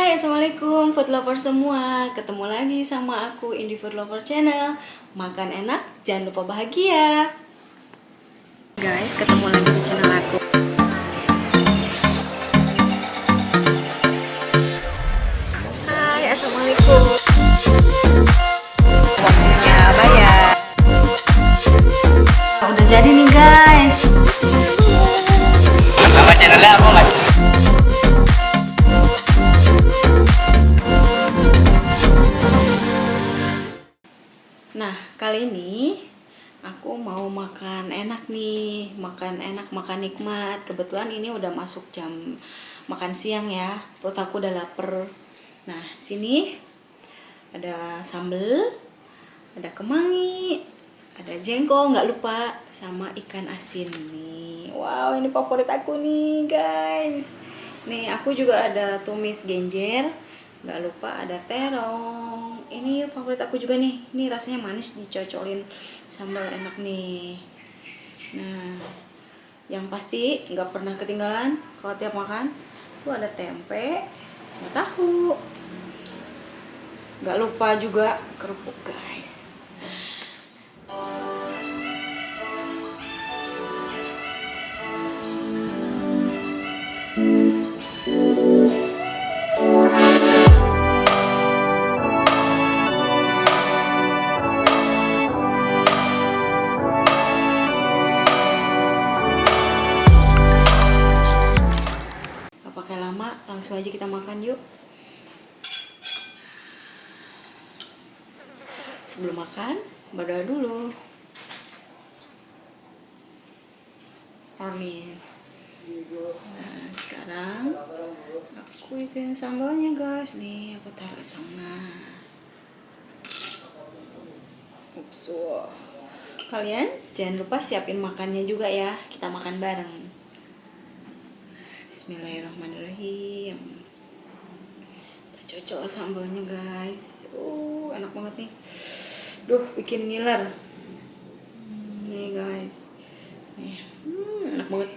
Hai, assalamualaikum food lover semua. Ketemu lagi sama aku Indie Food Lover Channel. Makan enak, jangan lupa bahagia. Guys, ketemu lagi di channel aku. Hai, assalamualaikum. Waktunya bayar. Udah jadi nih guys. Nama channelnya apa mas? Nah, kali ini aku mau makan enak nih, makan enak, makan nikmat. Kebetulan ini udah masuk jam makan siang ya, perut aku udah lapar. Nah, sini ada sambal, ada kemangi, ada jengkol, nggak lupa sama ikan asin nih. Wow, ini favorit aku nih guys. Nih, aku juga ada tumis genjer, nggak lupa ada terong. Ini favorit aku juga nih. Ini rasanya manis, dicocolin sambal enak nih. Nah, yang pasti nggak pernah ketinggalan kalau tiap makan tuh ada tempe sama tahu. Nggak lupa juga kerupuk guys. Gak pakai lama, langsung aja kita makan yuk. Sebelum makan, berdoa dulu. Amin. Nah, sekarang aku ikutin sambalnya guys. Nih, aku taruh di tengah. Ups, wow. Kalian jangan lupa siapin makannya juga ya. Kita makan bareng. Bismillahirrahmanirrahim. Kita cocok sambalnya guys. Enak banget nih. Duh, bikin ngiler. Nih guys. Nih, enak banget.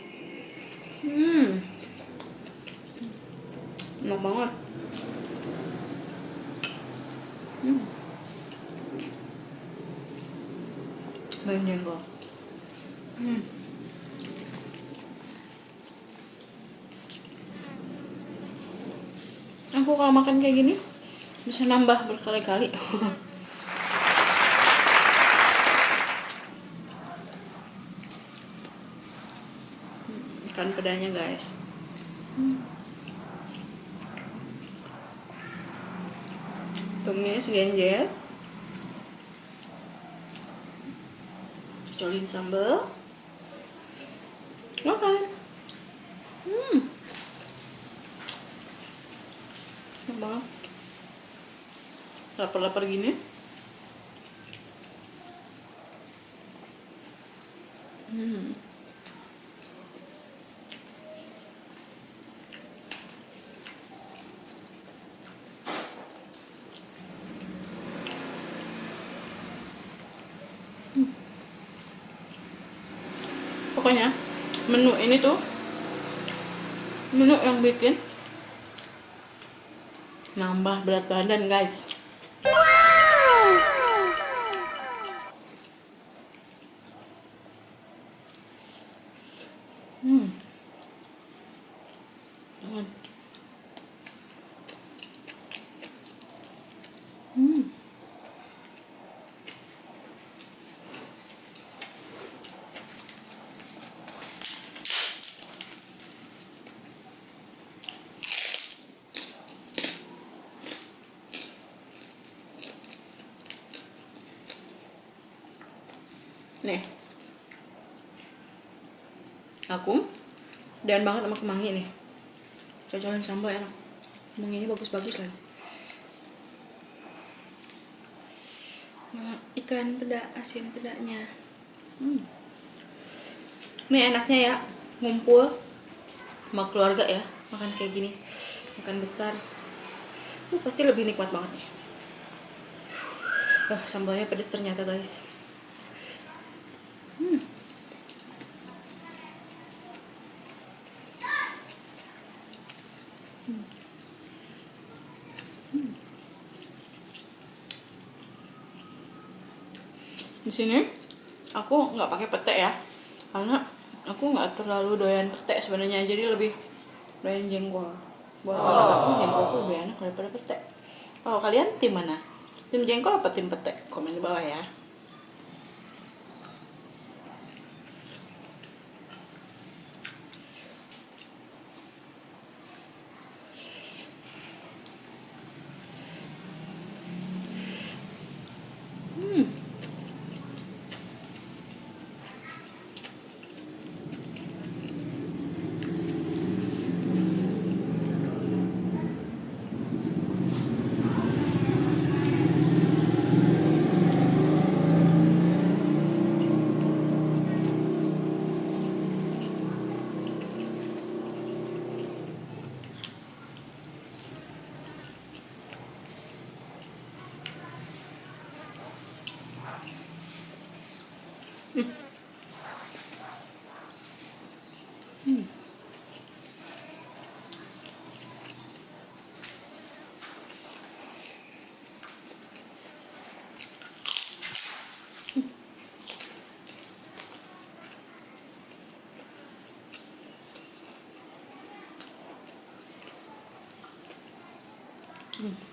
Enak banget. Banyak jengkol. Aku kalau makan kayak gini bisa nambah berkali-kali. Ikan pedanya guys. Tumis genjer, cocolin sambal, makan. Enak banget. Lapar-lapar gini. Pokoknya menu ini tuh menu yang bikin nambah berat badan guys. Nih, aku dan banget sama kemangi nih. Cocolin sambal enak. Kemanginya bagus-bagus lagi. Nah, ikan peda, asin pedanya. Ini enaknya ya, ngumpul sama keluarga ya, makan kayak gini, makan besar. Pasti lebih nikmat banget nih. Sambalnya pedas ternyata guys. Di sini aku nggak pakai pete ya, karena aku nggak terlalu doyan pete sebenarnya, jadi lebih doyan jengkol. Buat aku jengkol tuh lebih enak daripada pete. Kalau kalian tim mana? Tim jengkol apa tim pete? Komen di bawah ya.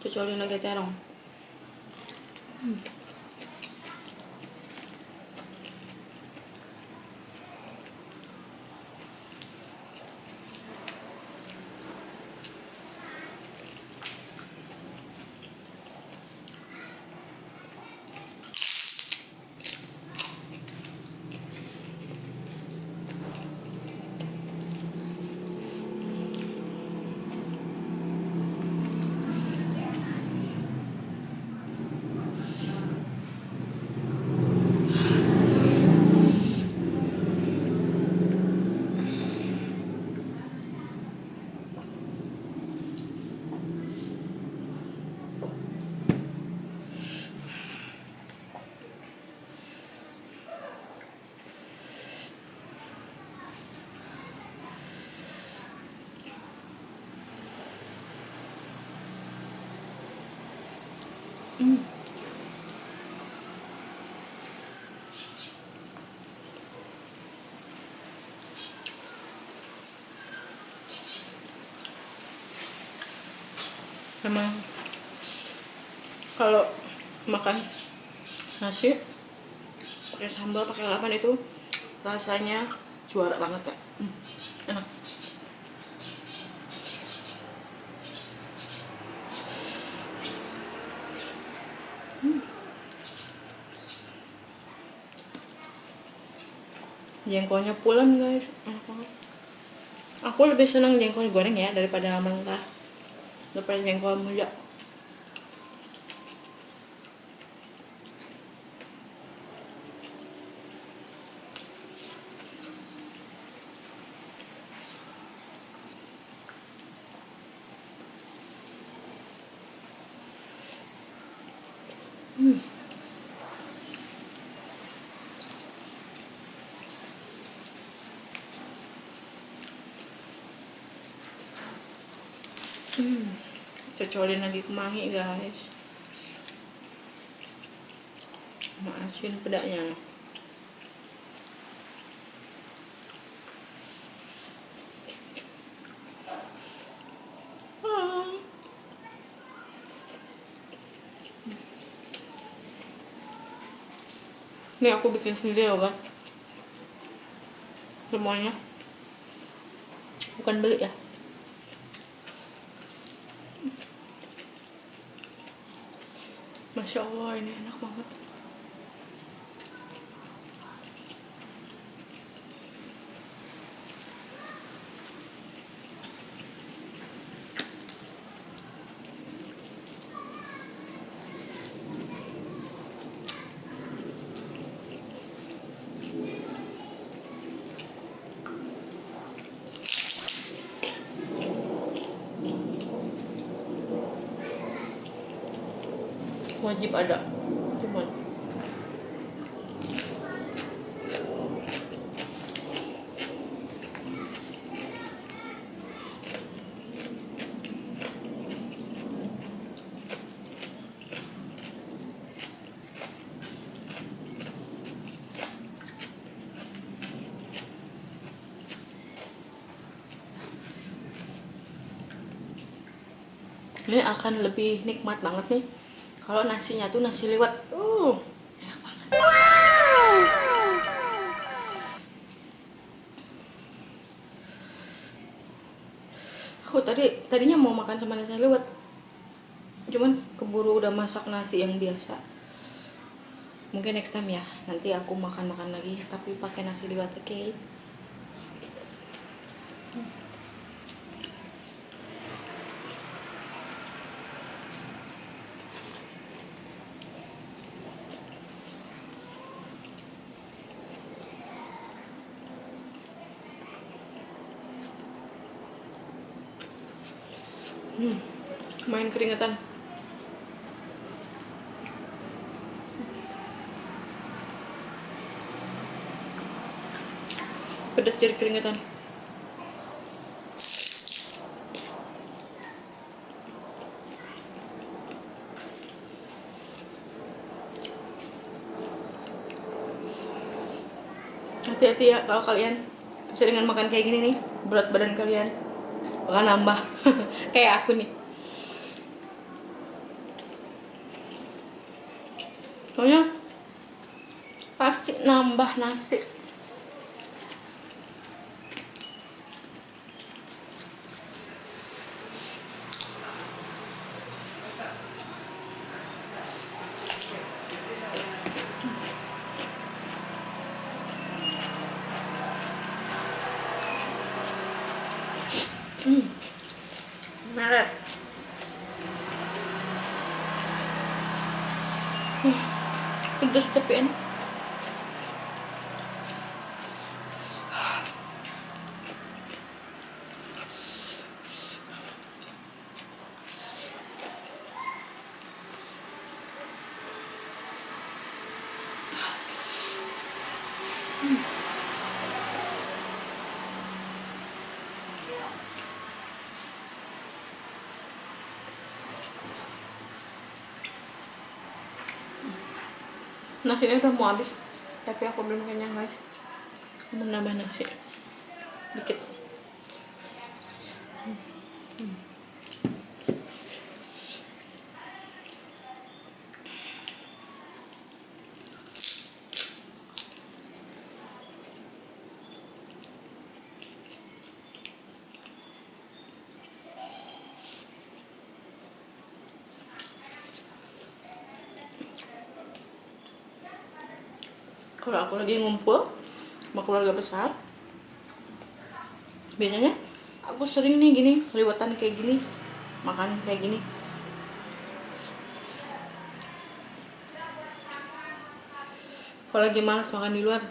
Kecuali lagi terong. Emang kalau makan nasi pakai sambal pakai lalapan itu rasanya juara banget ya. Enak. Jengkolnya pulen guys, enak banget. Aku lebih senang jengkol goreng ya daripada mentah, daripada jengkol muda. Cocolin lagi kemangi guys, asin pedaknya. Ini aku bikin sendiri loh guys, semuanya bukan beli ya. Masya Allah, ini enak banget. Wajib ada cuman Ini akan lebih nikmat banget nih kalau nasinya tuh nasi liwet. Enak banget. Aku tadinya mau makan sama nasi liwet, cuman keburu udah masak nasi yang biasa. Mungkin next time ya, nanti aku makan lagi tapi pakai nasi liwet, oke? Okay? Main keringetan. Pedas jadi keringetan. Hati-hati ya kalau kalian keseringan makan kayak gini nih, berat badan kalian bakal nambah. Kayak aku nih. Soalnya pasti nambah nasi. Meret. Pedas tapi enak. Nasinya udah mau habis, tapi aku belum kenyang guys. Mau nambah nasi dikit. Kalau aku lagi ngumpul sama keluarga besar, biasanya aku sering nih gini, liwetan kayak gini, makan kayak gini. Kalau lagi malas makan di luar,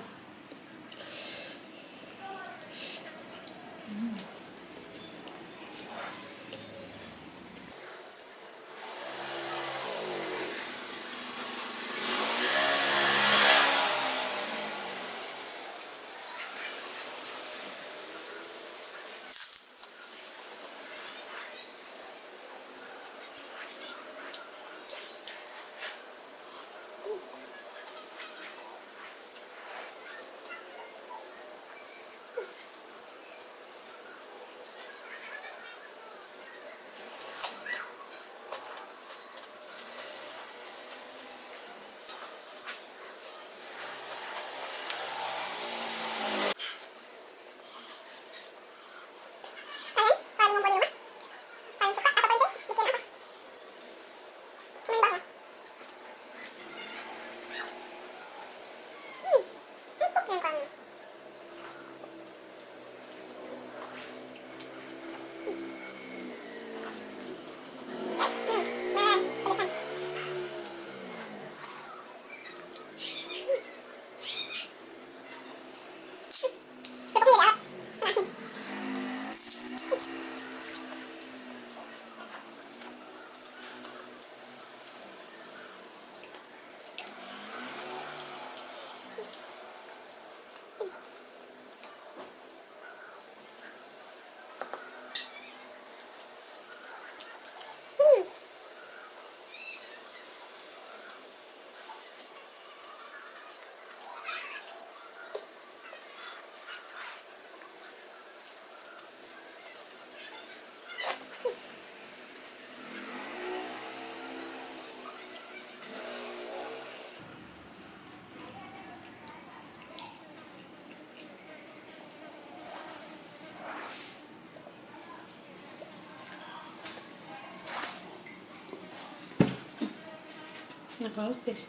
Enak banget guys.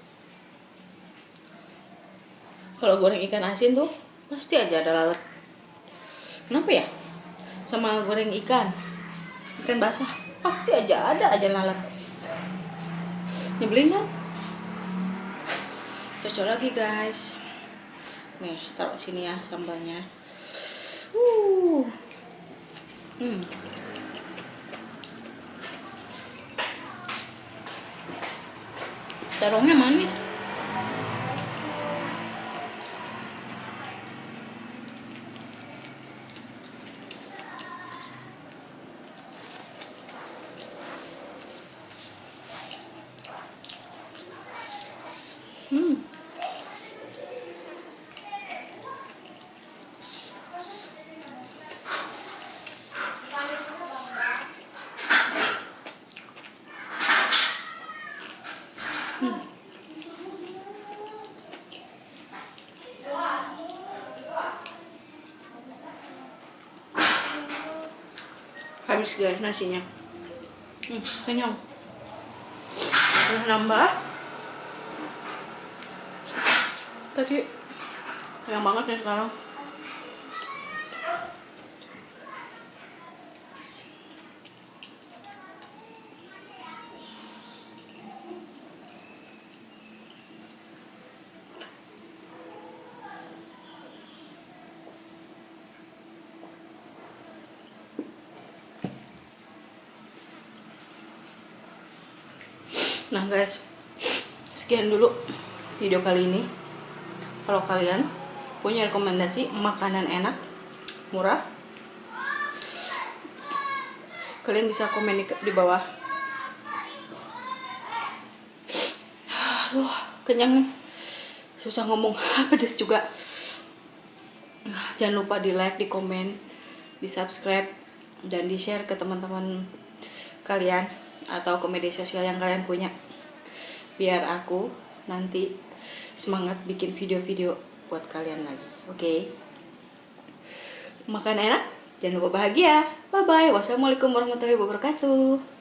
Kalau goreng ikan asin tuh pasti aja ada lalat. Kenapa ya? Sama goreng ikan basah pasti aja ada aja lalat. Nyebelin kan? Cocok lagi guys. Nih taruh sini ya sambalnya. Terongnya manis. Habis guys nasinya. Kenyang. Udah nambah. Tadi kenyang banget nih sekarang. Nah guys, sekian dulu video kali ini. Kalau kalian punya rekomendasi makanan enak, murah, kalian bisa komen di bawah. Aduh, kenyang nih. Susah ngomong, pedas juga. Jangan lupa di like, di komen, di subscribe, dan di share ke teman-teman kalian atau ke media sosial yang kalian punya, biar aku nanti semangat bikin video-video buat kalian lagi. Oke? Makan enak, jangan lupa bahagia. Bye bye. Wassalamualaikum warahmatullahi wabarakatuh.